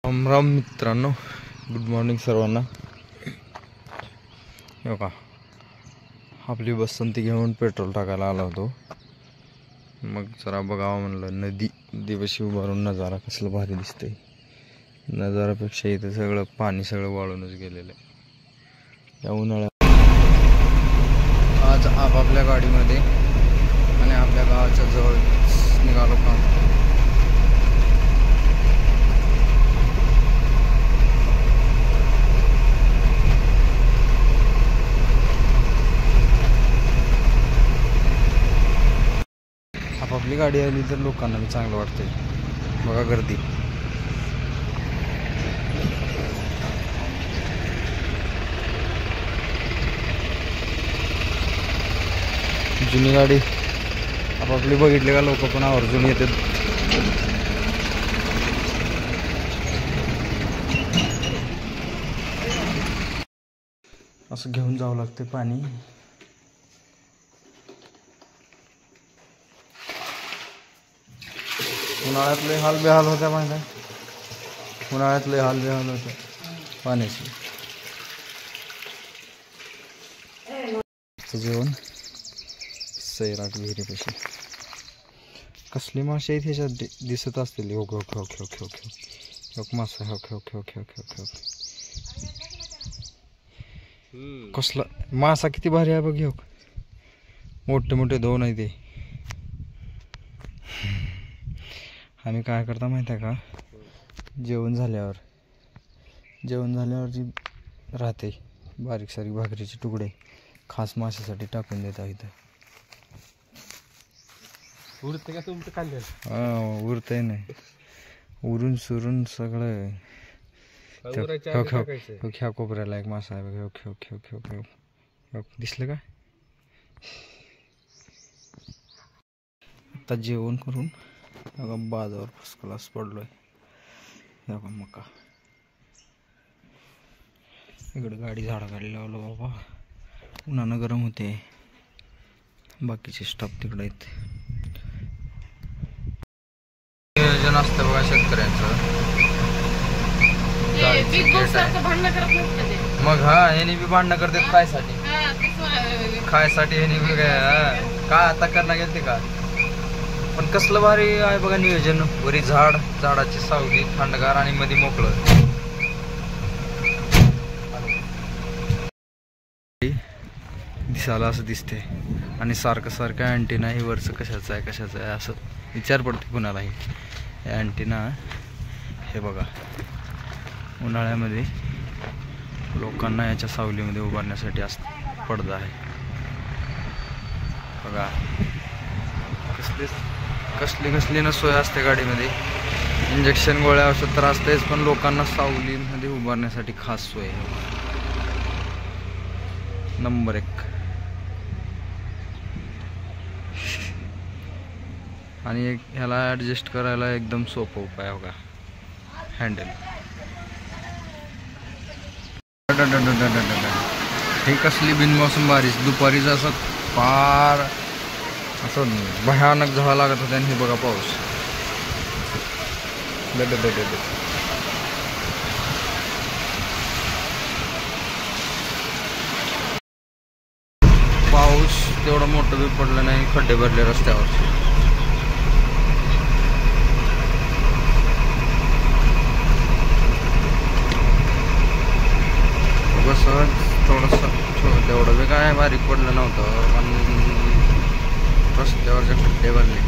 राम राम मित्रांनो, good morning सर्वांना. हो का, आपली बसंती घेऊन पेट्रोल टाकायला आला होतो. मग जरा बघावं म्हणलं, नदी दिवशी उभारून नजारा कसला भारी दिसतंय. नजारापेक्षा इथं सगळं पाणी सगळं वाळूनच गेलेलं आहे या उन्हाळ्यात. आज आपापल्या गाडीमध्ये आणि आपल्या गावाच्या जवळ निघालो काम. आपली गाडी आली तर लोकांना बी चांगलं वाटतंय. बघा गर्दी. जुनी गाडी आपापली बघितली का लोक पण आवर्जून येतात. असं घेऊन जावं लागते पाणी. उन्हाळ्यातले हाल बेहाल होत्या माहिती आहे. उन्हाळ्यातले हाल बेहाल होते पाण्याची. जेवण सैराट विहिरीपाशी. कसली मासे आहेत ह्याच्यात दिसत असतील. हो खेळ खेळ खेळ खेळ खेळ खेळ मासा. हो खेळ खेळ खेळ खेळ खेळ. कसला मासा किती भारी आहे बघ. हो मोठे मोठे दोन आहे ते. आम्ही काय करता माहिती आहे का, जेवण झाल्यावर जी राहते बारीक सारीक भाकरीचे तुकडे खास माशासाठी टाकून देता इथं. उरते का तुमचं खाल्लं? हा उरतंय नाही, उरून सुरून सगळं. ह्या कोपऱ्याला एक मासा आहे बघ. खेळ खेळ खेळ खेळ दिसलं का. आता जेवण करून बघा बाजावर फर्स्ट क्लास पडलोय. बघा मका. इकडे गाडी झाडाखाली लावलं बाबा. उन्हानं गरम होते. बाकीचे स्टाफ तिकडे आहेत. नियोजन असतं बघा शेतकऱ्यांचं. मग हा ह्यानी बी भांडणं करतात खायसाठी ह्यानी बी काय आता करणं गेलते का. पण कसलं भारी आहे बघा नियोजन. वरी झाडाची सावली थंडगार आणि मध्ये मोकळं. दिसायला असं दिसते आणि सारखं सारखं अँटिना ही वरचं कशाचं आहे असं विचार पडते कुणालाही. हे अँटिना हे बघा उन्हाळ्यामध्ये लोकांना याच्या सावलीमध्ये उभारण्यासाठी पडदा आहे बघा. कसली न सोय असते गाडीमध्ये. इंजेक्शन गोळ्या औषध तर असतेच, पण लोकांना सावलीमध्ये उभारण्यासाठी खास सोय आहे. नंबर 1. आणि ह्याला ॲडजस्ट करायला एकदम सोपं उपाय बघा. हँडल. ही कसली बिनमोसम बारिश. दुपारीच असं फार असं भयानक झाला लागत होता. आणि हे बघा पाऊस. पाऊस तेवढं मोठं बी पडलं नाही. खड्डे भरले रस्त्यावर. सहज थोडंसं तेवढं बी काय बारीक पडलं नव्हतं, पण रस्त्यावरचे खड्डे भरले.